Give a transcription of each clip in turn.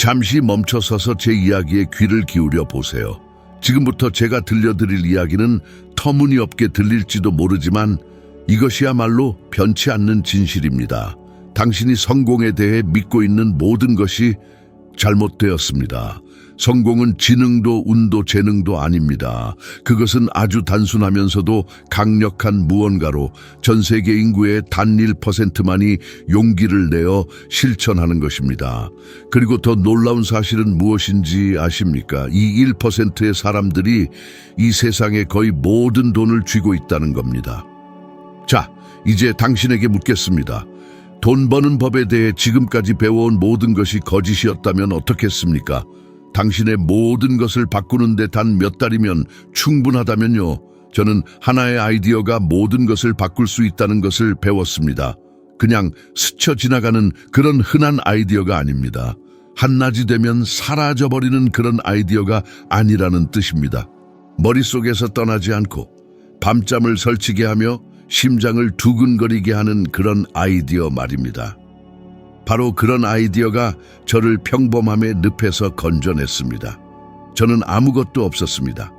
잠시 멈춰서서 제 이야기에 귀를 기울여 보세요. 지금부터 제가 들려드릴 이야기는 터무니없게 들릴지도 모르지만 이것이야말로 변치 않는 진실입니다. 당신이 성공에 대해 믿고 있는 모든 것이 잘못되었습니다. 성공은 지능도 운도 재능도 아닙니다. 그것은 아주 단순하면서도 강력한 무언가로 전 세계 인구의 단 1%만이 용기를 내어 실천하는 것입니다. 그리고 더 놀라운 사실은 무엇인지 아십니까? 이 1%의 사람들이 이 세상에 거의 모든 돈을 쥐고 있다는 겁니다. 자, 이제 당신에게 묻겠습니다. 돈 버는 법에 대해 지금까지 배워온 모든 것이 거짓이었다면 어떻겠습니까? 당신의 모든 것을 바꾸는 데 단 몇 달이면 충분하다면요. 저는 하나의 아이디어가 모든 것을 바꿀 수 있다는 것을 배웠습니다. 그냥 스쳐 지나가는 그런 흔한 아이디어가 아닙니다. 한낮이 되면 사라져버리는 그런 아이디어가 아니라는 뜻입니다. 머릿속에서 떠나지 않고 밤잠을 설치게 하며 심장을 두근거리게 하는 그런 아이디어 말입니다. 바로 그런 아이디어가 저를 평범함의 늪에서 건져냈습니다. 저는 아무것도 없었습니다.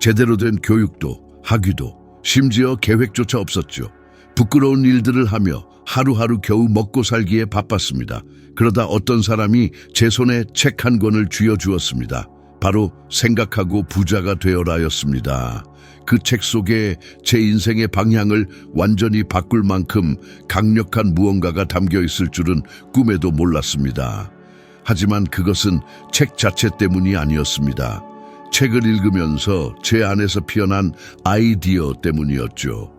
제대로 된 교육도, 학위도, 심지어 계획조차 없었죠. 부끄러운 일들을 하며 하루하루 겨우 먹고 살기에 바빴습니다. 그러다 어떤 사람이 제 손에 책 한 권을 쥐어주었습니다. 바로 생각하고 부자가 되어라였습니다. 그 책 속에 제 인생의 방향을 완전히 바꿀 만큼 강력한 무언가가 담겨 있을 줄은 꿈에도 몰랐습니다. 하지만 그것은 책 자체 때문이 아니었습니다. 책을 읽으면서 제 안에서 피어난 아이디어 때문이었죠.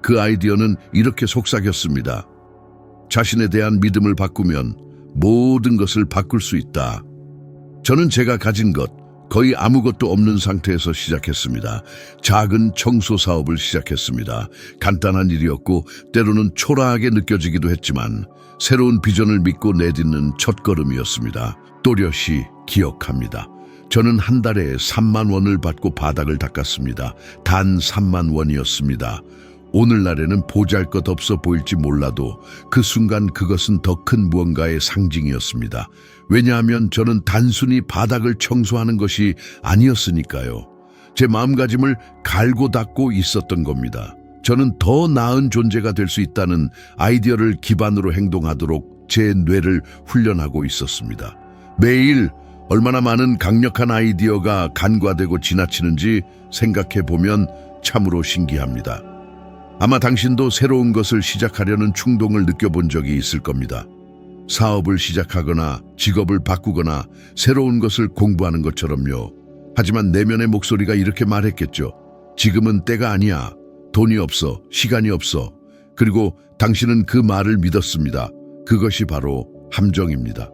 그 아이디어는 이렇게 속삭였습니다. 자신에 대한 믿음을 바꾸면 모든 것을 바꿀 수 있다. 저는 제가 가진 것, 거의 아무것도 없는 상태에서 시작했습니다. 작은 청소 사업을 시작했습니다. 간단한 일이었고 때로는 초라하게 느껴지기도 했지만 새로운 비전을 믿고 내딛는 첫걸음이었습니다. 또렷이 기억합니다. 저는 한 달에 3만 원을 받고 바닥을 닦았습니다. 단 3만 원이었습니다. 오늘날에는 보잘것없어 보일지 몰라도 그 순간 그것은 더 큰 무언가의 상징이었습니다. 왜냐하면 저는 단순히 바닥을 청소하는 것이 아니었으니까요. 제 마음가짐을 갈고 닦고 있었던 겁니다. 저는 더 나은 존재가 될 수 있다는 아이디어를 기반으로 행동하도록 제 뇌를 훈련하고 있었습니다. 매일 얼마나 많은 강력한 아이디어가 간과되고 지나치는지 생각해보면 참으로 신기합니다. 아마 당신도 새로운 것을 시작하려는 충동을 느껴본 적이 있을 겁니다. 사업을 시작하거나 직업을 바꾸거나 새로운 것을 공부하는 것처럼요. 하지만 내면의 목소리가 이렇게 말했겠죠. 지금은 때가 아니야. 돈이 없어. 시간이 없어. 그리고 당신은 그 말을 믿었습니다. 그것이 바로 함정입니다.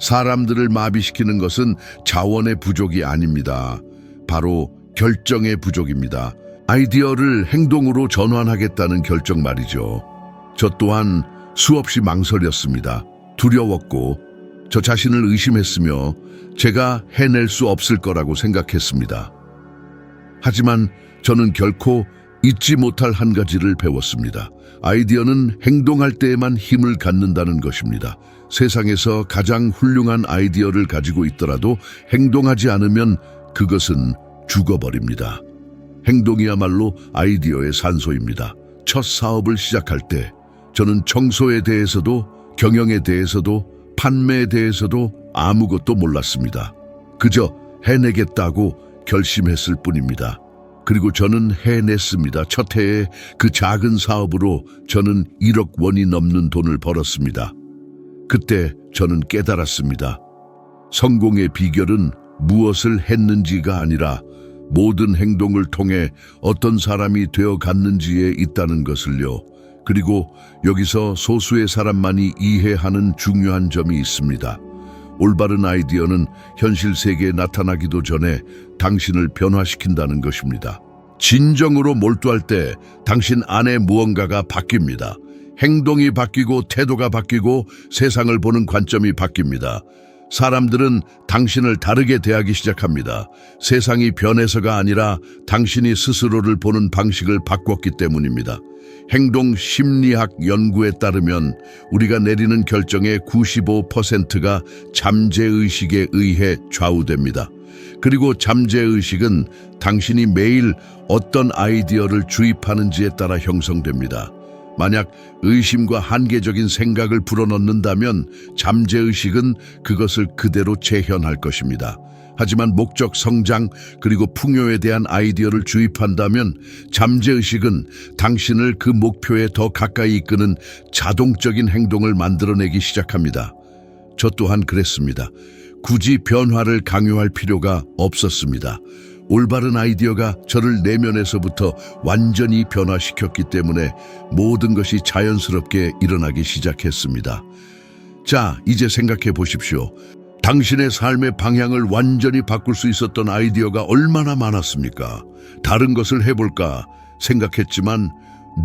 사람들을 마비시키는 것은 자원의 부족이 아닙니다. 바로 결정의 부족입니다. 아이디어를 행동으로 전환하겠다는 결정 말이죠. 저 또한 수없이 망설였습니다. 두려웠고 저 자신을 의심했으며 제가 해낼 수 없을 거라고 생각했습니다. 하지만 저는 결코 잊지 못할 한 가지를 배웠습니다. 아이디어는 행동할 때에만 힘을 갖는다는 것입니다. 세상에서 가장 훌륭한 아이디어를 가지고 있더라도 행동하지 않으면 그것은 죽어버립니다. 행동이야말로 아이디어의 산소입니다. 첫 사업을 시작할 때 저는 청소에 대해서도 경영에 대해서도 판매에 대해서도 아무것도 몰랐습니다. 그저 해내겠다고 결심했을 뿐입니다. 그리고 저는 해냈습니다. 첫 해에 그 작은 사업으로 저는 1억 원이 넘는 돈을 벌었습니다. 그때 저는 깨달았습니다. 성공의 비결은 무엇을 했는지가 아니라 모든 행동을 통해 어떤 사람이 되어갔는지에 있다는 것을요. 그리고 여기서 소수의 사람만이 이해하는 중요한 점이 있습니다. 올바른 아이디어는 현실 세계에 나타나기도 전에 당신을 변화시킨다는 것입니다. 진정으로 몰두할 때 당신 안에 무언가가 바뀝니다. 행동이 바뀌고 태도가 바뀌고 세상을 보는 관점이 바뀝니다. 사람들은 당신을 다르게 대하기 시작합니다. 세상이 변해서가 아니라 당신이 스스로를 보는 방식을 바꿨기 때문입니다. 행동 심리학 연구에 따르면 우리가 내리는 결정의 95%가 잠재의식에 의해 좌우됩니다. 그리고 잠재의식은 당신이 매일 어떤 아이디어를 주입하는지에 따라 형성됩니다. 만약 의심과 한계적인 생각을 불어넣는다면 잠재의식은 그것을 그대로 재현할 것입니다. 하지만 목적, 성장, 그리고 풍요에 대한 아이디어를 주입한다면 잠재의식은 당신을 그 목표에 더 가까이 이끄는 자동적인 행동을 만들어내기 시작합니다. 저 또한 그랬습니다. 굳이 변화를 강요할 필요가 없었습니다. 올바른 아이디어가 저를 내면에서부터 완전히 변화시켰기 때문에 모든 것이 자연스럽게 일어나기 시작했습니다. 자, 이제 생각해 보십시오. 당신의 삶의 방향을 완전히 바꿀 수 있었던 아이디어가 얼마나 많았습니까? 다른 것을 해볼까 생각했지만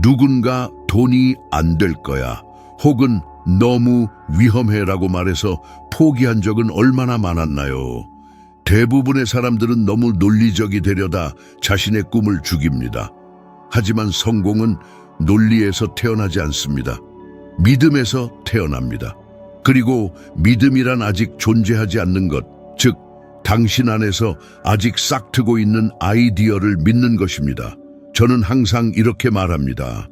누군가 돈이 안 될 거야, 혹은 너무 위험해라고 말해서 포기한 적은 얼마나 많았나요? 대부분의 사람들은 너무 논리적이 되려다 자신의 꿈을 죽입니다. 하지만 성공은 논리에서 태어나지 않습니다. 믿음에서 태어납니다. 그리고 믿음이란 아직 존재하지 않는 것, 즉 당신 안에서 아직 싹트고 있는 아이디어를 믿는 것입니다. 저는 항상 이렇게 말합니다.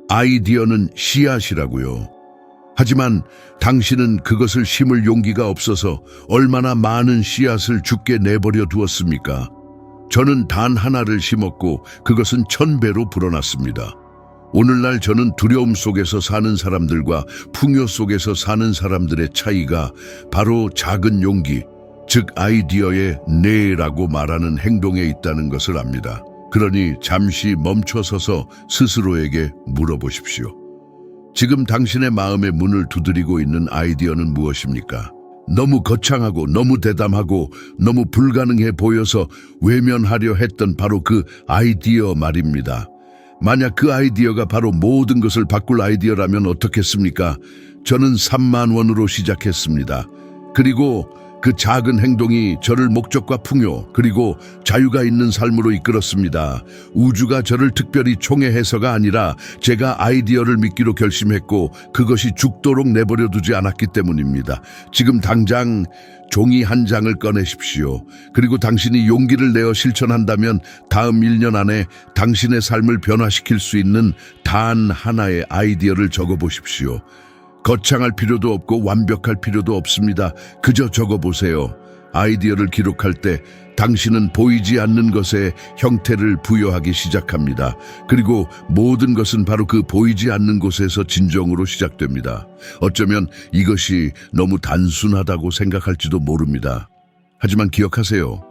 아이디어는 씨앗이라고요. 하지만 당신은 그것을 심을 용기가 없어서 얼마나 많은 씨앗을 죽게 내버려 두었습니까? 저는 단 하나를 심었고 그것은 1000배로 불어났습니다. 오늘날 저는 두려움 속에서 사는 사람들과 풍요 속에서 사는 사람들의 차이가 바로 작은 용기, 즉 아이디어의 네라고 말하는 행동에 있다는 것을 압니다. 그러니 잠시 멈춰서서 스스로에게 물어보십시오. 지금 당신의 마음의 문을 두드리고 있는 아이디어는 무엇입니까? 너무 거창하고 너무 대담하고 너무 불가능해 보여서 외면하려 했던 바로 그 아이디어 말입니다. 만약 그 아이디어가 바로 모든 것을 바꿀 아이디어라면 어떻겠습니까? 저는 3만 원으로 시작했습니다. 그리고 그 작은 행동이 저를 목적과 풍요, 그리고 자유가 있는 삶으로 이끌었습니다. 우주가 저를 특별히 총애해서가 아니라 제가 아이디어를 믿기로 결심했고 그것이 죽도록 내버려 두지 않았기 때문입니다. 지금 당장 종이 한 장을 꺼내십시오. 그리고 당신이 용기를 내어 실천한다면 다음 1년 안에 당신의 삶을 변화시킬 수 있는 단 하나의 아이디어를 적어보십시오. 거창할 필요도 없고 완벽할 필요도 없습니다. 그저 적어보세요. 아이디어를 기록할 때 당신은 보이지 않는 것에 형태를 부여하기 시작합니다. 그리고 모든 것은 바로 그 보이지 않는 곳에서 진정으로 시작됩니다. 어쩌면 이것이 너무 단순하다고 생각할지도 모릅니다. 하지만 기억하세요.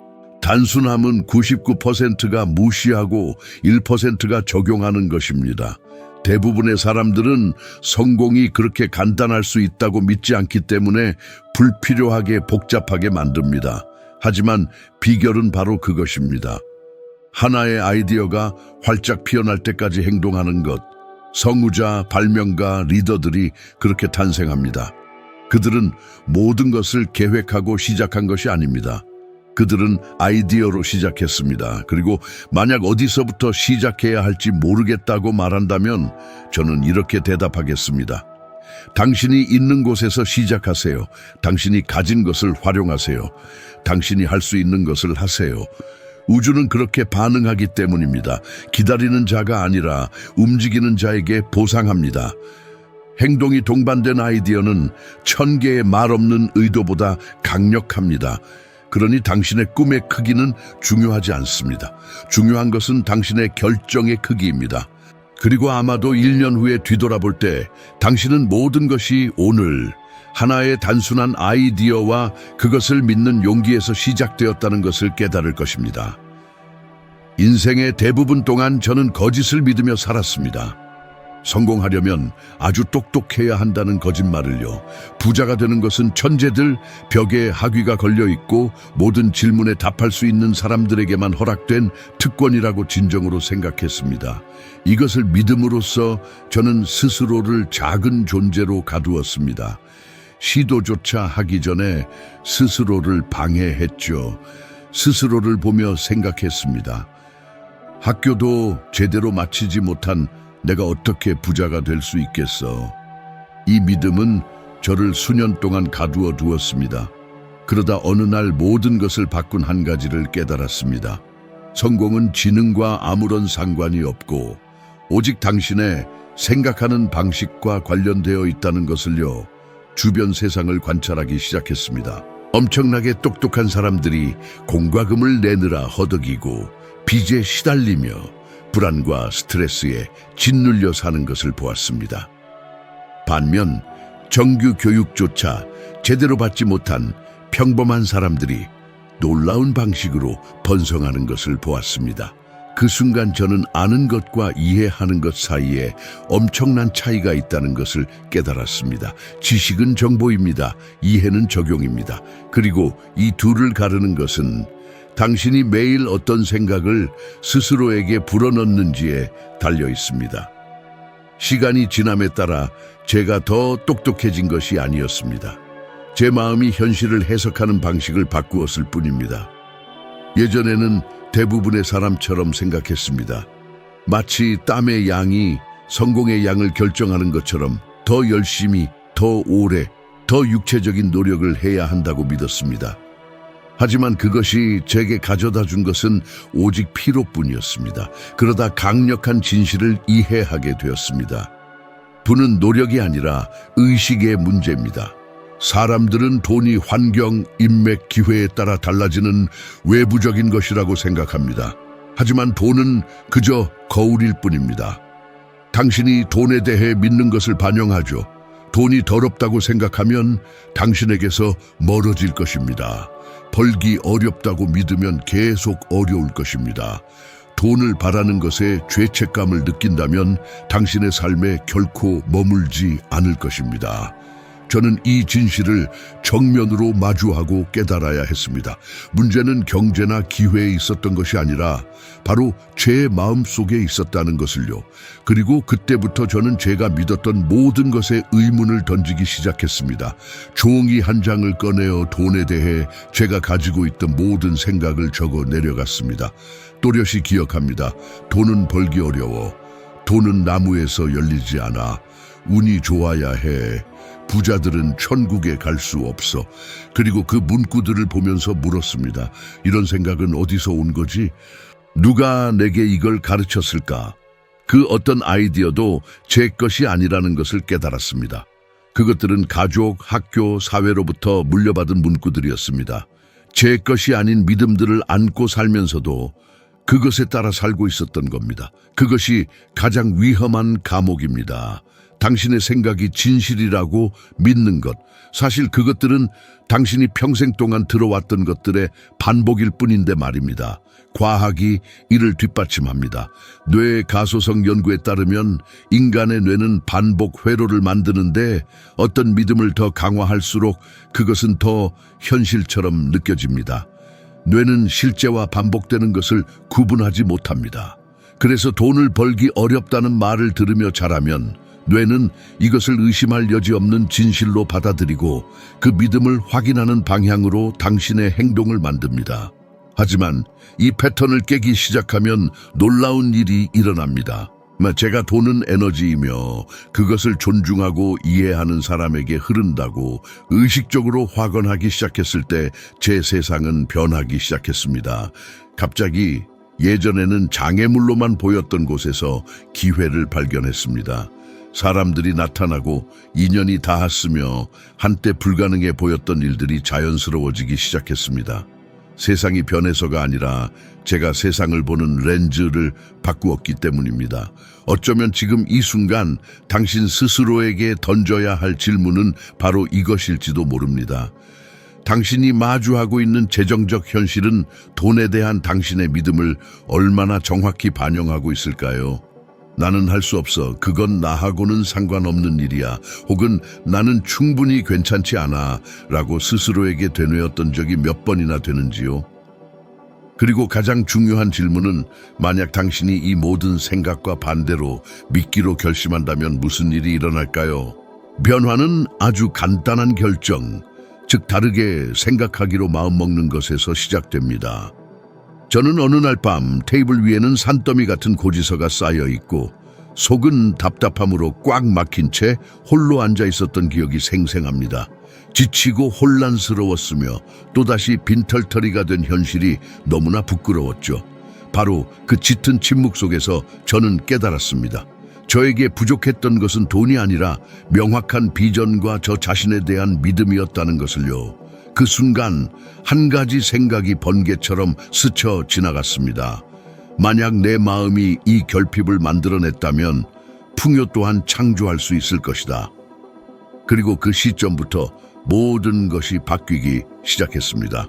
단순함은 99%가 무시하고 1%가 적용하는 것입니다. 대부분의 사람들은 성공이 그렇게 간단할 수 있다고 믿지 않기 때문에 불필요하게 복잡하게 만듭니다. 하지만 비결은 바로 그것입니다. 하나의 아이디어가 활짝 피어날 때까지 행동하는 것. 성우자, 발명가, 리더들이 그렇게 탄생합니다. 그들은 모든 것을 계획하고 시작한 것이 아닙니다. 그들은 아이디어로 시작했습니다. 그리고 만약 어디서부터 시작해야 할지 모르겠다고 말한다면 저는 이렇게 대답하겠습니다. 당신이 있는 곳에서 시작하세요. 당신이 가진 것을 활용하세요. 당신이 할 수 있는 것을 하세요. 우주는 그렇게 반응하기 때문입니다. 기다리는 자가 아니라 움직이는 자에게 보상합니다. 행동이 동반된 아이디어는 1000개의 말 없는 의도보다 강력합니다. 그러니 당신의 꿈의 크기는 중요하지 않습니다. 중요한 것은 당신의 결정의 크기입니다. 그리고 아마도 1년 후에 뒤돌아볼 때 당신은 모든 것이 오늘 하나의 단순한 아이디어와 그것을 믿는 용기에서 시작되었다는 것을 깨달을 것입니다. 인생의 대부분 동안 저는 거짓을 믿으며 살았습니다. 성공하려면 아주 똑똑해야 한다는 거짓말을요. 부자가 되는 것은 천재들, 벽에 학위가 걸려 있고 모든 질문에 답할 수 있는 사람들에게만 허락된 특권이라고 진정으로 생각했습니다. 이것을 믿음으로써 저는 스스로를 작은 존재로 가두었습니다. 시도조차 하기 전에 스스로를 방해했죠. 스스로를 보며 생각했습니다. 학교도 제대로 마치지 못한 내가 어떻게 부자가 될 수 있겠어. 이 믿음은 저를 수년 동안 가두어 두었습니다. 그러다 어느 날 모든 것을 바꾼 한 가지를 깨달았습니다. 성공은 지능과 아무런 상관이 없고 오직 당신의 생각하는 방식과 관련되어 있다는 것을요. 주변 세상을 관찰하기 시작했습니다. 엄청나게 똑똑한 사람들이 공과 금을 내느라 허덕이고 빚에 시달리며 불안과 스트레스에 짓눌려 사는 것을 보았습니다. 반면 정규 교육조차 제대로 받지 못한 평범한 사람들이 놀라운 방식으로 번성하는 것을 보았습니다. 그 순간 저는 아는 것과 이해하는 것 사이에 엄청난 차이가 있다는 것을 깨달았습니다. 지식은 정보입니다. 이해는 적용입니다. 그리고 이 둘을 가르는 것은 당신이 매일 어떤 생각을 스스로에게 불어넣는지에 달려 있습니다. 시간이 지남에 따라 제가 더 똑똑해진 것이 아니었습니다. 제 마음이 현실을 해석하는 방식을 바꾸었을 뿐입니다. 예전에는 대부분의 사람처럼 생각했습니다. 마치 땀의 양이 성공의 양을 결정하는 것처럼 더 열심히, 더 오래, 더 육체적인 노력을 해야 한다고 믿었습니다. 하지만 그것이 제게 가져다 준 것은 오직 피로뿐이었습니다. 그러다 강력한 진실을 이해하게 되었습니다. 부는 노력이 아니라 의식의 문제입니다. 사람들은 돈이 환경, 인맥, 기회에 따라 달라지는 외부적인 것이라고 생각합니다. 하지만 돈은 그저 거울일 뿐입니다. 당신이 돈에 대해 믿는 것을 반영하죠. 돈이 더럽다고 생각하면 당신에게서 멀어질 것입니다. 벌기 어렵다고 믿으면 계속 어려울 것입니다. 돈을 바라는 것에 죄책감을 느낀다면 당신의 삶에 결코 머물지 않을 것입니다. 저는 이 진실을 정면으로 마주하고 깨달아야 했습니다. 문제는 경제나 기회에 있었던 것이 아니라 바로 제 마음속에 있었다는 것을요. 그리고 그때부터 저는 제가 믿었던 모든 것에 의문을 던지기 시작했습니다. 종이 한 장을 꺼내어 돈에 대해 제가 가지고 있던 모든 생각을 적어 내려갔습니다. 또렷이 기억합니다. 돈은 벌기 어려워. 돈은 나무에서 열리지 않아. 운이 좋아야 해. 부자들은 천국에 갈 수 없어. 그리고 그 문구들을 보면서 물었습니다. 이런 생각은 어디서 온 거지? 누가 내게 이걸 가르쳤을까? 그 어떤 아이디어도 제 것이 아니라는 것을 깨달았습니다. 그것들은 가족, 학교, 사회로부터 물려받은 문구들이었습니다. 제 것이 아닌 믿음들을 안고 살면서도 그것에 따라 살고 있었던 겁니다. 그것이 가장 위험한 감옥입니다. 당신의 생각이 진실이라고 믿는 것, 사실 그것들은 당신이 평생 동안 들어왔던 것들의 반복일 뿐인데 말입니다. 과학이 이를 뒷받침합니다. 뇌 가소성 연구에 따르면 인간의 뇌는 반복 회로를 만드는데 어떤 믿음을 더 강화할수록 그것은 더 현실처럼 느껴집니다. 뇌는 실제와 반복되는 것을 구분하지 못합니다. 그래서 돈을 벌기 어렵다는 말을 들으며 자라면 뇌는 이것을 의심할 여지 없는 진실로 받아들이고 그 믿음을 확인하는 방향으로 당신의 행동을 만듭니다. 하지만 이 패턴을 깨기 시작하면 놀라운 일이 일어납니다. 제가 돈은 에너지이며 그것을 존중하고 이해하는 사람에게 흐른다고 의식적으로 확언하기 시작했을 때 제 세상은 변하기 시작했습니다. 갑자기 예전에는 장애물로만 보였던 곳에서 기회를 발견했습니다. 사람들이 나타나고 인연이 닿았으며 한때 불가능해 보였던 일들이 자연스러워지기 시작했습니다. 세상이 변해서가 아니라 제가 세상을 보는 렌즈를 바꾸었기 때문입니다. 어쩌면 지금 이 순간 당신 스스로에게 던져야 할 질문은 바로 이것일지도 모릅니다. 당신이 마주하고 있는 재정적 현실은 돈에 대한 당신의 믿음을 얼마나 정확히 반영하고 있을까요? 나는 할 수 없어. 그건 나하고는 상관없는 일이야. 혹은 나는 충분히 괜찮지 않아. 라고 스스로에게 되뇌었던 적이 몇 번이나 되는지요? 그리고 가장 중요한 질문은 만약 당신이 이 모든 생각과 반대로 믿기로 결심한다면 무슨 일이 일어날까요? 변화는 아주 간단한 결정, 즉 다르게 생각하기로 마음먹는 것에서 시작됩니다. 저는 어느 날 밤 테이블 위에는 산더미 같은 고지서가 쌓여 있고 속은 답답함으로 꽉 막힌 채 홀로 앉아 있었던 기억이 생생합니다. 지치고 혼란스러웠으며 또다시 빈털터리가 된 현실이 너무나 부끄러웠죠. 바로 그 짙은 침묵 속에서 저는 깨달았습니다. 저에게 부족했던 것은 돈이 아니라 명확한 비전과 저 자신에 대한 믿음이었다는 것을요. 그 순간 한 가지 생각이 번개처럼 스쳐 지나갔습니다. 만약 내 마음이 이 결핍을 만들어냈다면 풍요 또한 창조할 수 있을 것이다. 그리고 그 시점부터 모든 것이 바뀌기 시작했습니다.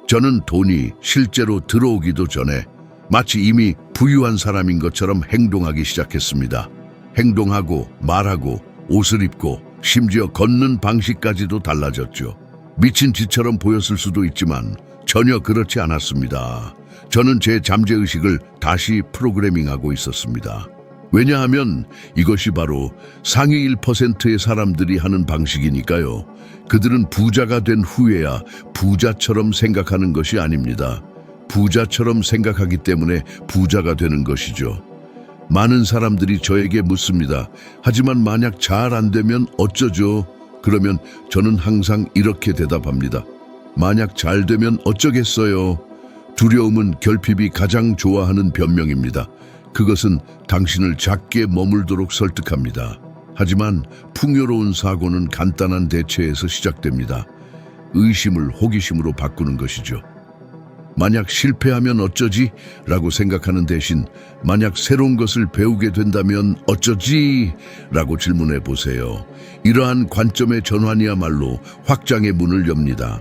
저는 돈이 실제로 들어오기도 전에 마치 이미 부유한 사람인 것처럼 행동하기 시작했습니다. 행동하고 말하고 옷을 입고 심지어 걷는 방식까지도 달라졌죠. 미친 짓처럼 보였을 수도 있지만 전혀 그렇지 않았습니다. 저는 제 잠재의식을 다시 프로그래밍하고 있었습니다. 왜냐하면 이것이 바로 상위 1%의 사람들이 하는 방식이니까요. 그들은 부자가 된 후에야 부자처럼 생각하는 것이 아닙니다. 부자처럼 생각하기 때문에 부자가 되는 것이죠. 많은 사람들이 저에게 묻습니다. 하지만 만약 잘 안 되면 어쩌죠? 그러면 저는 항상 이렇게 대답합니다. 만약 잘 되면 어쩌겠어요? 두려움은 결핍이 가장 좋아하는 변명입니다. 그것은 당신을 작게 머물도록 설득합니다. 하지만 풍요로운 사고는 간단한 대체에서 시작됩니다. 의심을 호기심으로 바꾸는 것이죠. 만약 실패하면 어쩌지? 라고 생각하는 대신 만약 새로운 것을 배우게 된다면 어쩌지? 라고 질문해 보세요. 이러한 관점의 전환이야말로 확장의 문을 엽니다.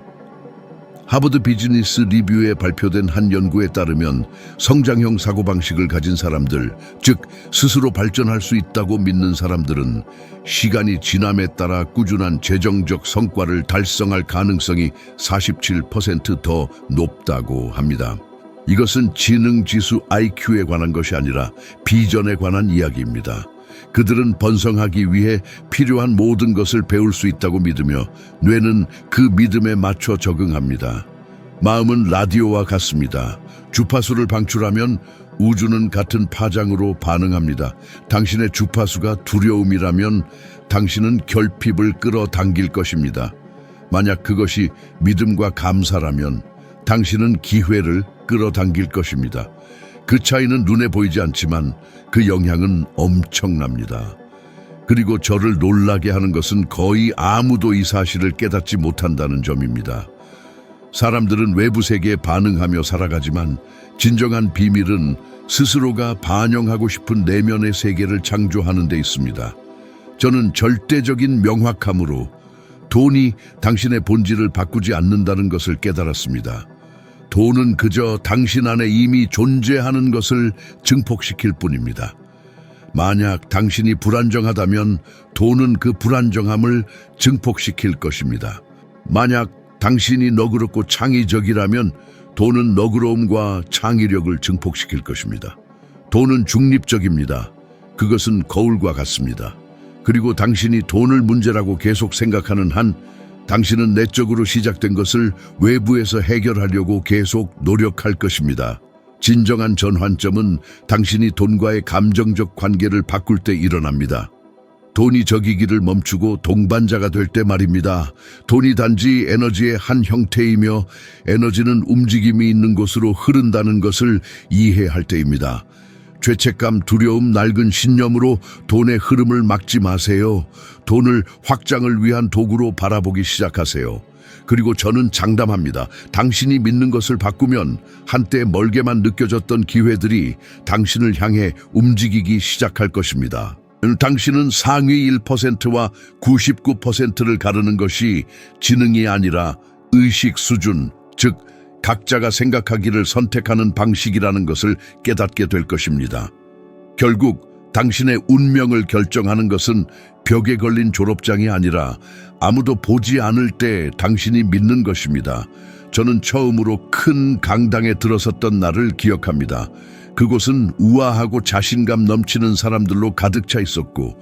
하버드 비즈니스 리뷰에 발표된 한 연구에 따르면 성장형 사고방식을 가진 사람들, 즉 스스로 발전할 수 있다고 믿는 사람들은 시간이 지남에 따라 꾸준한 재정적 성과를 달성할 가능성이 47% 더 높다고 합니다. 이것은 지능지수 IQ에 관한 것이 아니라 비전에 관한 이야기입니다. 그들은 번성하기 위해 필요한 모든 것을 배울 수 있다고 믿으며 뇌는 그 믿음에 맞춰 적응합니다. 마음은 라디오와 같습니다. 주파수를 방출하면 우주는 같은 파장으로 반응합니다. 당신의 주파수가 두려움이라면 당신은 결핍을 끌어당길 것입니다. 만약 그것이 믿음과 감사라면 당신은 기회를 끌어당길 것입니다. 그 차이는 눈에 보이지 않지만 그 영향은 엄청납니다. 그리고 저를 놀라게 하는 것은 거의 아무도 이 사실을 깨닫지 못한다는 점입니다. 사람들은 외부 세계에 반응하며 살아가지만 진정한 비밀은 스스로가 반영하고 싶은 내면의 세계를 창조하는 데 있습니다. 저는 절대적인 명확함으로 돈이 당신의 본질을 바꾸지 않는다는 것을 깨달았습니다. 돈은 그저 당신 안에 이미 존재하는 것을 증폭시킬 뿐입니다. 만약 당신이 불안정하다면 돈은 그 불안정함을 증폭시킬 것입니다. 만약 당신이 너그럽고 창의적이라면 돈은 너그러움과 창의력을 증폭시킬 것입니다. 돈은 중립적입니다. 그것은 거울과 같습니다. 그리고 당신이 돈을 문제라고 계속 생각하는 한 당신은 내적으로 시작된 것을 외부에서 해결하려고 계속 노력할 것입니다. 진정한 전환점은 당신이 돈과의 감정적 관계를 바꿀 때 일어납니다. 돈이 적이기를 멈추고 동반자가 될 때 말입니다. 돈이 단지 에너지의 한 형태이며 에너지는 움직임이 있는 곳으로 흐른다는 것을 이해할 때입니다. 죄책감, 두려움, 낡은 신념으로 돈의 흐름을 막지 마세요. 돈을 확장을 위한 도구로 바라보기 시작하세요. 그리고 저는 장담합니다. 당신이 믿는 것을 바꾸면 한때 멀게만 느껴졌던 기회들이 당신을 향해 움직이기 시작할 것입니다. 당신은 상위 1%와 99%를 가르는 것이 지능이 아니라 의식 수준, 즉 각자가 생각하기를 선택하는 방식이라는 것을 깨닫게 될 것입니다. 결국 당신의 운명을 결정하는 것은 벽에 걸린 졸업장이 아니라 아무도 보지 않을 때 당신이 믿는 것입니다. 저는 처음으로 큰 강당에 들어섰던 날을 기억합니다. 그곳은 우아하고 자신감 넘치는 사람들로 가득 차 있었고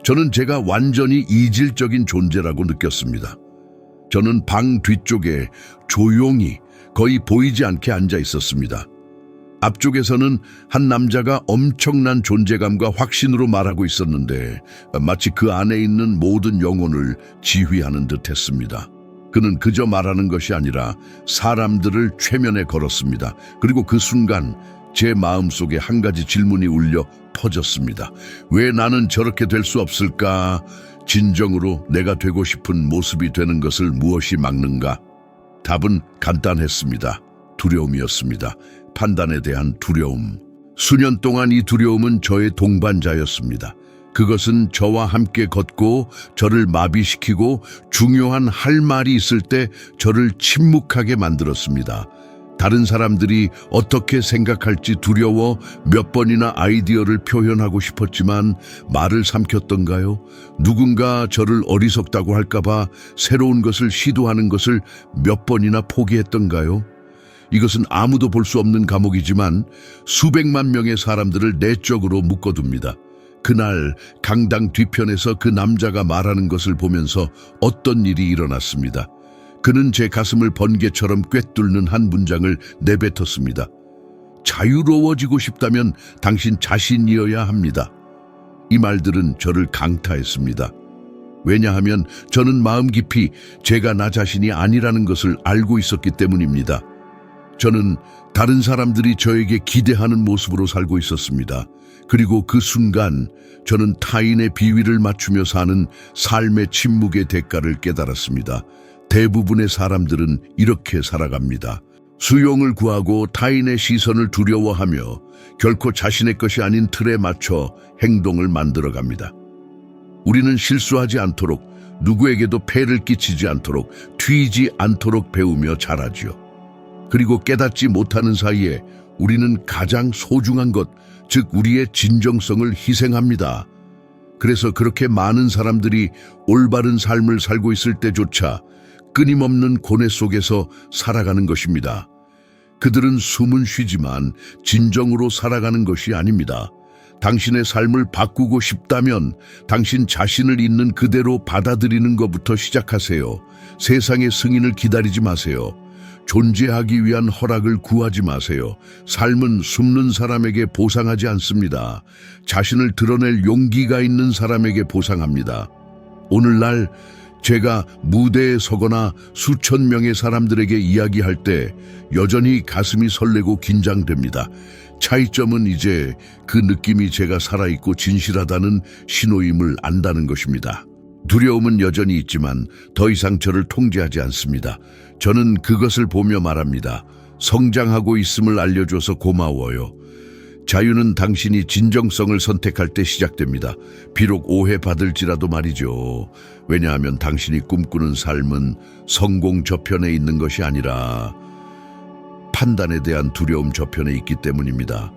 저는 제가 완전히 이질적인 존재라고 느꼈습니다. 저는 방 뒤쪽에 조용히 거의 보이지 않게 앉아 있었습니다. 앞쪽에서는 한 남자가 엄청난 존재감과 확신으로 말하고 있었는데 마치 그 안에 있는 모든 영혼을 지휘하는 듯 했습니다. 그는 그저 말하는 것이 아니라 사람들을 최면에 걸었습니다. 그리고 그 순간 제 마음속에 한 가지 질문이 울려 퍼졌습니다. 왜 나는 저렇게 될 수 없을까? 진정으로 내가 되고 싶은 모습이 되는 것을 무엇이 막는가? 답은 간단했습니다. 두려움이었습니다. 판단에 대한 두려움. 수년 동안 이 두려움은 저의 동반자였습니다. 그것은 저와 함께 걷고 저를 마비시키고 중요한 할 말이 있을 때 저를 침묵하게 만들었습니다. 다른 사람들이 어떻게 생각할지 두려워 몇 번이나 아이디어를 표현하고 싶었지만 말을 삼켰던가요? 누군가 저를 어리석다고 할까봐 새로운 것을 시도하는 것을 몇 번이나 포기했던가요? 이것은 아무도 볼 수 없는 감옥이지만 수백만 명의 사람들을 내적으로 묶어둡니다. 그날 강당 뒤편에서 그 남자가 말하는 것을 보면서 어떤 일이 일어났습니다. 그는 제 가슴을 번개처럼 꿰뚫는 한 문장을 내뱉었습니다. 자유로워지고 싶다면 당신 자신이어야 합니다. 이 말들은 저를 강타했습니다. 왜냐하면 저는 마음 깊이 제가 나 자신이 아니라는 것을 알고 있었기 때문입니다. 저는 다른 사람들이 저에게 기대하는 모습으로 살고 있었습니다. 그리고 그 순간 저는 타인의 비위를 맞추며 사는 삶의 침묵의 대가를 깨달았습니다. 대부분의 사람들은 이렇게 살아갑니다. 수용을 구하고 타인의 시선을 두려워하며 결코 자신의 것이 아닌 틀에 맞춰 행동을 만들어갑니다. 우리는 실수하지 않도록, 누구에게도 폐를 끼치지 않도록, 튀지 않도록 배우며 자라지요. 그리고 깨닫지 못하는 사이에 우리는 가장 소중한 것, 즉 우리의 진정성을 희생합니다. 그래서 그렇게 많은 사람들이 올바른 삶을 살고 있을 때조차 끊임없는 고뇌 속에서 살아가는 것입니다. 그들은 숨은 쉬지만 진정으로 살아가는 것이 아닙니다. 당신의 삶을 바꾸고 싶다면 당신 자신을 있는 그대로 받아들이는 것부터 시작하세요. 세상의 승인을 기다리지 마세요. 존재하기 위한 허락을 구하지 마세요. 삶은 숨는 사람에게 보상하지 않습니다. 자신을 드러낼 용기가 있는 사람에게 보상합니다. 오늘날 제가 무대에 서거나 수천 명의 사람들에게 이야기할 때 여전히 가슴이 설레고 긴장됩니다. 차이점은 이제 그 느낌이 제가 살아있고 진실하다는 신호임을 안다는 것입니다. 두려움은 여전히 있지만 더 이상 저를 통제하지 않습니다. 저는 그것을 보며 말합니다. 성장하고 있음을 알려줘서 고마워요. 자유는 당신이 진정성을 선택할 때 시작됩니다. 비록 오해받을지라도 말이죠. 왜냐하면 당신이 꿈꾸는 삶은 성공 저편에 있는 것이 아니라 판단에 대한 두려움 저편에 있기 때문입니다.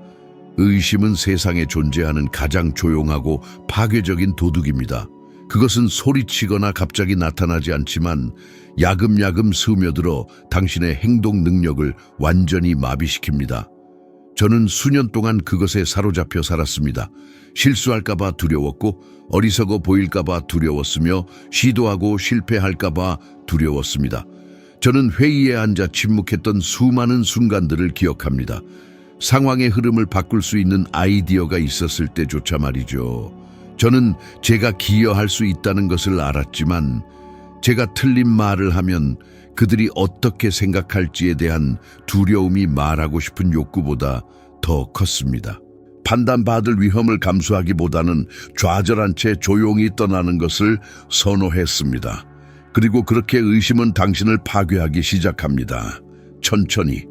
의심은 세상에 존재하는 가장 조용하고 파괴적인 도둑입니다. 그것은 소리치거나 갑자기 나타나지 않지만 야금야금 스며들어 당신의 행동 능력을 완전히 마비시킵니다. 저는 수년 동안 그것에 사로잡혀 살았습니다. 실수할까봐 두려웠고 어리석어 보일까봐 두려웠으며 시도하고 실패할까봐 두려웠습니다. 저는 회의에 앉아 침묵했던 수많은 순간들을 기억합니다. 상황의 흐름을 바꿀 수 있는 아이디어가 있었을 때조차 말이죠. 저는 제가 기여할 수 있다는 것을 알았지만 제가 틀린 말을 하면 그들이 어떻게 생각할지에 대한 두려움이 말하고 싶은 욕구보다 더 컸습니다. 판단받을 위험을 감수하기보다는 좌절한 채 조용히 떠나는 것을 선호했습니다. 그리고 그렇게 의심은 당신을 파괴하기 시작합니다. 천천히,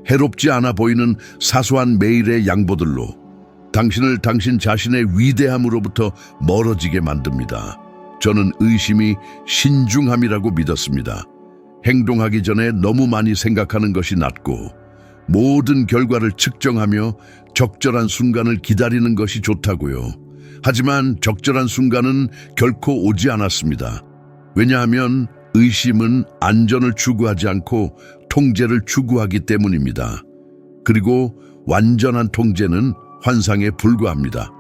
해롭지 않아 보이는 사소한 매일의 양보들로 당신을 당신 자신의 위대함으로부터 멀어지게 만듭니다. 저는 의심이 신중함이라고 믿었습니다. 행동하기 전에 너무 많이 생각하는 것이 낫고 모든 결과를 측정하며 적절한 순간을 기다리는 것이 좋다고요. 하지만 적절한 순간은 결코 오지 않았습니다. 왜냐하면 의심은 안전을 추구하지 않고 통제를 추구하기 때문입니다. 그리고 완전한 통제는 환상에 불과합니다.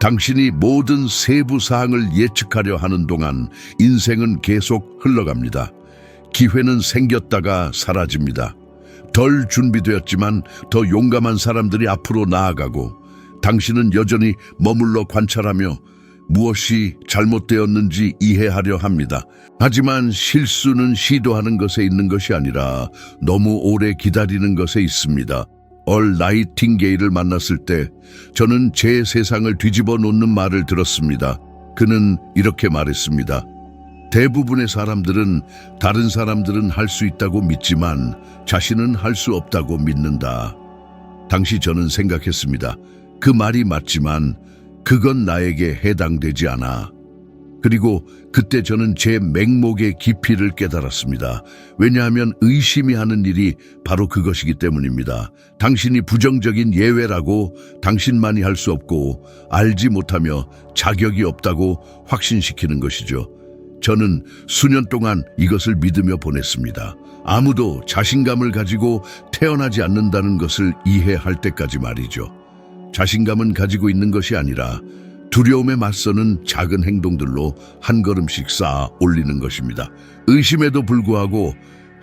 당신이 모든 세부 사항을 예측하려 하는 동안 인생은 계속 흘러갑니다. 기회는 생겼다가 사라집니다. 덜 준비되었지만 더 용감한 사람들이 앞으로 나아가고 당신은 여전히 머물러 관찰하며 무엇이 잘못되었는지 이해하려 합니다. 하지만 실수는 시도하는 것에 있는 것이 아니라 너무 오래 기다리는 것에 있습니다. 얼 나이팅게일을 만났을 때 저는 제 세상을 뒤집어 놓는 말을 들었습니다. 그는 이렇게 말했습니다. 대부분의 사람들은 다른 사람들은 할 수 있다고 믿지만 자신은 할 수 없다고 믿는다. 당시 저는 생각했습니다. 그 말이 맞지만 그건 나에게 해당되지 않아. 그리고 그때 저는 제 맹목의 깊이를 깨달았습니다. 왜냐하면 의심이 하는 일이 바로 그것이기 때문입니다. 당신이 부정적인 예외라고 당신만이 할 수 없고 알지 못하며 자격이 없다고 확신시키는 것이죠. 저는 수년 동안 이것을 믿으며 보냈습니다. 아무도 자신감을 가지고 태어나지 않는다는 것을 이해할 때까지 말이죠. 자신감은 가지고 있는 것이 아니라 두려움에 맞서는 작은 행동들로 한 걸음씩 쌓아 올리는 것입니다. 의심에도 불구하고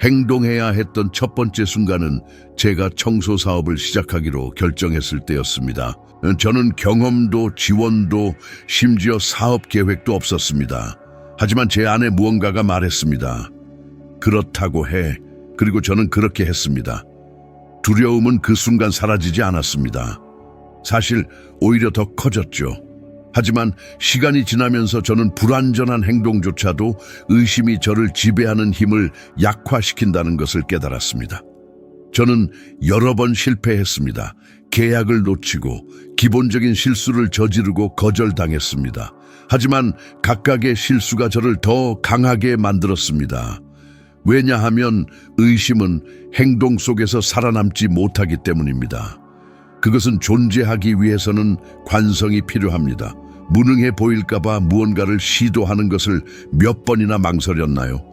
행동해야 했던 첫 번째 순간은 제가 청소 사업을 시작하기로 결정했을 때였습니다. 저는 경험도 지원도 심지어 사업 계획도 없었습니다. 하지만 제 안에 무언가가 말했습니다. 그렇다고 해. 그리고 저는 그렇게 했습니다. 두려움은 그 순간 사라지지 않았습니다. 사실 오히려 더 커졌죠. 하지만 시간이 지나면서 저는 불완전한 행동조차도 의심이 저를 지배하는 힘을 약화시킨다는 것을 깨달았습니다. 저는 여러 번 실패했습니다. 계약을 놓치고 기본적인 실수를 저지르고 거절당했습니다. 하지만 각각의 실수가 저를 더 강하게 만들었습니다. 왜냐하면 의심은 행동 속에서 살아남지 못하기 때문입니다. 그것은 존재하기 위해서는 관성이 필요합니다. 무능해 보일까봐 무언가를 시도하는 것을 몇 번이나 망설였나요?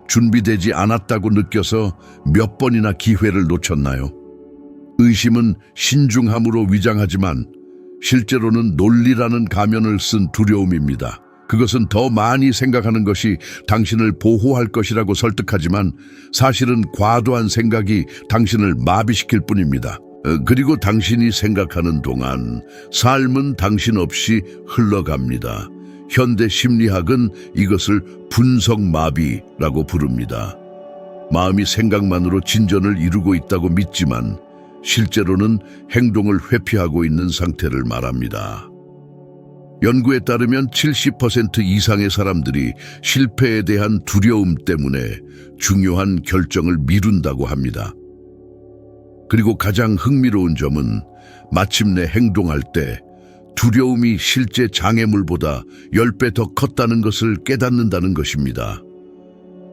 준비되지 않았다고 느껴서 몇 번이나 기회를 놓쳤나요? 의심은 신중함으로 위장하지만 실제로는 논리라는 가면을 쓴 두려움입니다. 그것은 더 많이 생각하는 것이 당신을 보호할 것이라고 설득하지만 사실은 과도한 생각이 당신을 마비시킬 뿐입니다. 그리고 당신이 생각하는 동안 삶은 당신 없이 흘러갑니다. 현대 심리학은 이것을 분석마비라고 부릅니다. 마음이 생각만으로 진전을 이루고 있다고 믿지만 실제로는 행동을 회피하고 있는 상태를 말합니다. 연구에 따르면 70% 이상의 사람들이 실패에 대한 두려움 때문에 중요한 결정을 미룬다고 합니다. 그리고 가장 흥미로운 점은 마침내 행동할 때 두려움이 실제 장애물보다 10배 더 컸다는 것을 깨닫는다는 것입니다.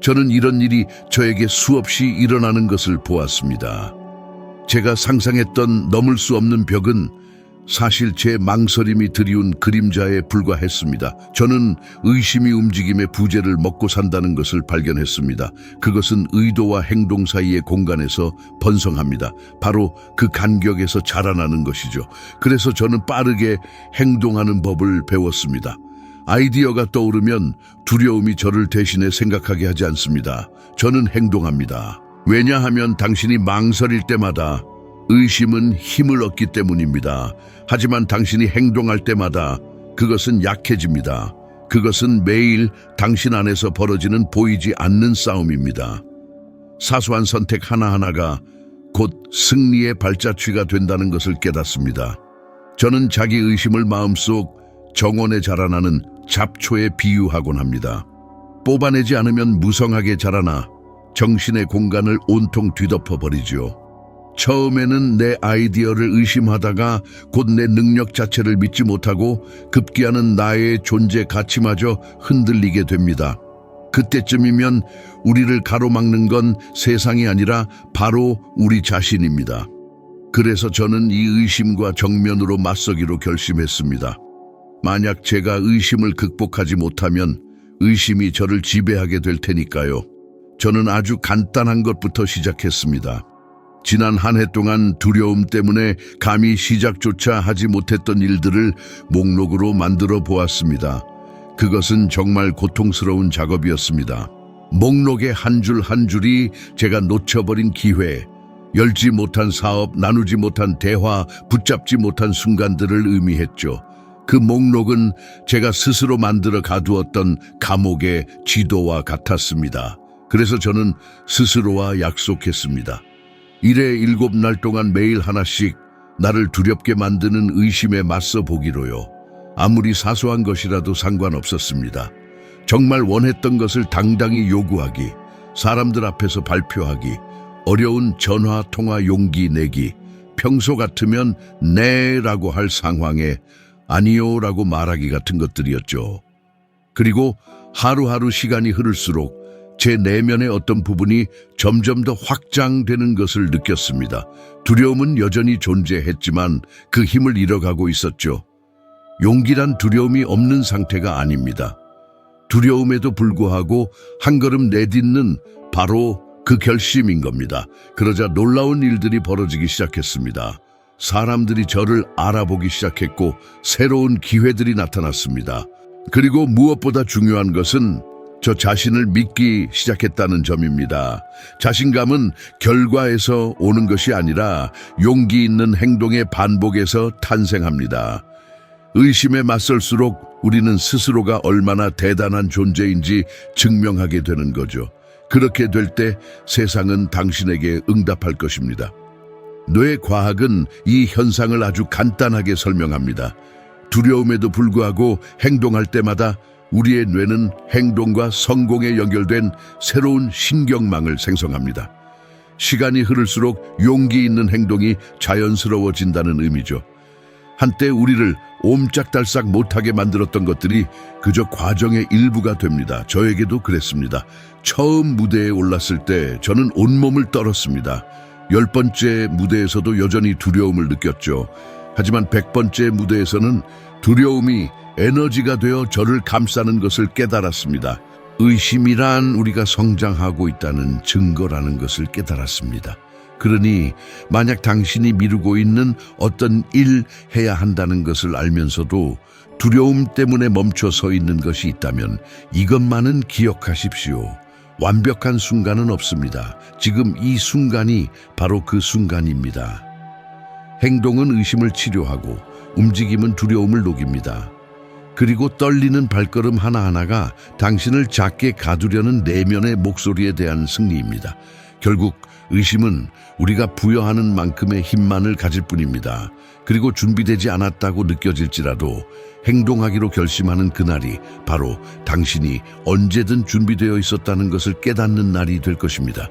저는 이런 일이 저에게 수없이 일어나는 것을 보았습니다. 제가 상상했던 넘을 수 없는 벽은 사실 제 망설임이 드리운 그림자에 불과했습니다. 저는 의심이 움직임의 부재를 먹고 산다는 것을 발견했습니다. 그것은 의도와 행동 사이의 공간에서 번성합니다. 바로 그 간격에서 자라나는 것이죠. 그래서 저는 빠르게 행동하는 법을 배웠습니다. 아이디어가 떠오르면 두려움이 저를 대신해 생각하게 하지 않습니다. 저는 행동합니다. 왜냐하면 당신이 망설일 때마다 의심은 힘을 얻기 때문입니다. 하지만 당신이 행동할 때마다 그것은 약해집니다. 그것은 매일 당신 안에서 벌어지는 보이지 않는 싸움입니다. 사소한 선택 하나하나가 곧 승리의 발자취가 된다는 것을 깨닫습니다. 저는 자기 의심을 마음속 정원에 자라나는 잡초에 비유하곤 합니다. 뽑아내지 않으면 무성하게 자라나 정신의 공간을 온통 뒤덮어버리지요. 처음에는 내 아이디어를 의심하다가 곧 내 능력 자체를 믿지 못하고 급기야는 나의 존재 가치마저 흔들리게 됩니다. 그때쯤이면 우리를 가로막는 건 세상이 아니라 바로 우리 자신입니다. 그래서 저는 이 의심과 정면으로 맞서기로 결심했습니다. 만약 제가 의심을 극복하지 못하면 의심이 저를 지배하게 될 테니까요. 저는 아주 간단한 것부터 시작했습니다. 지난 한 해 동안 두려움 때문에 감히 시작조차 하지 못했던 일들을 목록으로 만들어 보았습니다. 그것은 정말 고통스러운 작업이었습니다. 목록의 한 줄 한 줄이 제가 놓쳐버린 기회, 열지 못한 사업, 나누지 못한 대화, 붙잡지 못한 순간들을 의미했죠. 그 목록은 제가 스스로 만들어 가두었던 감옥의 지도와 같았습니다. 그래서 저는 스스로와 약속했습니다. 7날 동안 매일 하나씩 나를 두렵게 만드는 의심에 맞서 보기로요. 아무리 사소한 것이라도 상관없었습니다. 정말 원했던 것을 당당히 요구하기, 사람들 앞에서 발표하기, 어려운 전화 통화 용기 내기, 평소 같으면 네라고 할 상황에 아니요라고 말하기 같은 것들이었죠. 그리고 하루하루 시간이 흐를수록 제 내면의 어떤 부분이 점점 더 확장되는 것을 느꼈습니다. 두려움은 여전히 존재했지만 그 힘을 잃어가고 있었죠. 용기란 두려움이 없는 상태가 아닙니다. 두려움에도 불구하고 한 걸음 내딛는 바로 그 결심인 겁니다. 그러자 놀라운 일들이 벌어지기 시작했습니다. 사람들이 저를 알아보기 시작했고 새로운 기회들이 나타났습니다. 그리고 무엇보다 중요한 것은 저 자신을 믿기 시작했다는 점입니다. 자신감은 결과에서 오는 것이 아니라 용기 있는 행동의 반복에서 탄생합니다. 의심에 맞설수록 우리는 스스로가 얼마나 대단한 존재인지 증명하게 되는 거죠. 그렇게 될 때 세상은 당신에게 응답할 것입니다. 뇌과학은 이 현상을 아주 간단하게 설명합니다. 두려움에도 불구하고 행동할 때마다 우리의 뇌는 행동과 성공에 연결된 새로운 신경망을 생성합니다. 시간이 흐를수록 용기 있는 행동이 자연스러워진다는 의미죠. 한때 우리를 옴짝달싹 못하게 만들었던 것들이 그저 과정의 일부가 됩니다. 저에게도 그랬습니다. 처음 무대에 올랐을 때 저는 온몸을 떨었습니다. 10번째 무대에서도 여전히 두려움을 느꼈죠. 하지만 100번째 무대에서는 두려움이 에너지가 되어 저를 감싸는 것을 깨달았습니다. 의심이란 우리가 성장하고 있다는 증거라는 것을 깨달았습니다. 그러니 만약 당신이 미루고 있는 어떤 일 해야 한다는 것을 알면서도 두려움 때문에 멈춰 서 있는 것이 있다면 이것만은 기억하십시오. 완벽한 순간은 없습니다. 지금 이 순간이 바로 그 순간입니다. 행동은 의심을 치료하고 움직임은 두려움을 녹입니다. 그리고 떨리는 발걸음 하나하나가 당신을 작게 가두려는 내면의 목소리에 대한 승리입니다. 결국 의심은 우리가 부여하는 만큼의 힘만을 가질 뿐입니다. 그리고 준비되지 않았다고 느껴질지라도 행동하기로 결심하는 그날이 바로 당신이 언제든 준비되어 있었다는 것을 깨닫는 날이 될 것입니다.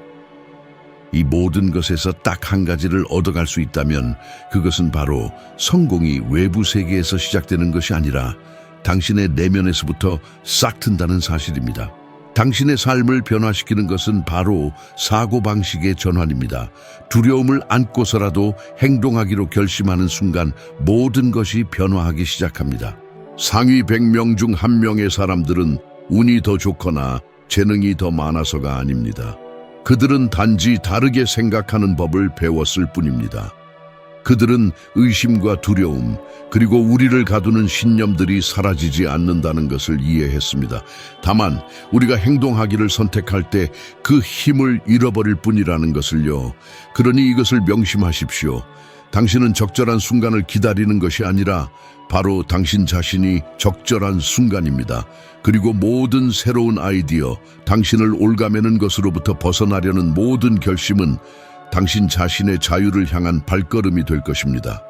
이 모든 것에서 딱 한 가지를 얻어갈 수 있다면 그것은 바로 성공이 외부 세계에서 시작되는 것이 아니라 당신의 내면에서부터 싹 튼다는 사실입니다. 당신의 삶을 변화시키는 것은 바로 사고방식의 전환입니다. 두려움을 안고서라도 행동하기로 결심하는 순간 모든 것이 변화하기 시작합니다. 상위 100명 중 1명의 사람들은 운이 더 좋거나 재능이 더 많아서가 아닙니다. 그들은 단지 다르게 생각하는 법을 배웠을 뿐입니다. 그들은 의심과 두려움, 그리고 우리를 가두는 신념들이 사라지지 않는다는 것을 이해했습니다. 다만 우리가 행동하기를 선택할 때 그 힘을 잃어버릴 뿐이라는 것을요. 그러니 이것을 명심하십시오. 당신은 적절한 순간을 기다리는 것이 아니라 바로 당신 자신이 적절한 순간입니다. 그리고 모든 새로운 아이디어, 당신을 올가매는 것으로부터 벗어나려는 모든 결심은 당신 자신의 자유를 향한 발걸음이 될 것입니다.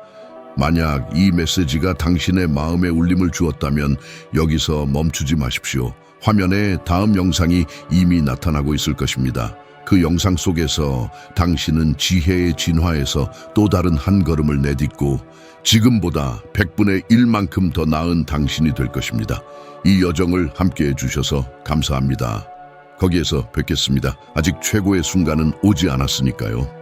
만약 이 메시지가 당신의 마음에 울림을 주었다면 여기서 멈추지 마십시오. 화면에 다음 영상이 이미 나타나고 있을 것입니다. 그 영상 속에서 당신은 지혜의 진화에서 또 다른 한 걸음을 내딛고 지금보다 100분의 1만큼 더 나은 당신이 될 것입니다. 이 여정을 함께해 주셔서 감사합니다. 거기에서 뵙겠습니다. 아직 최고의 순간은 오지 않았으니까요.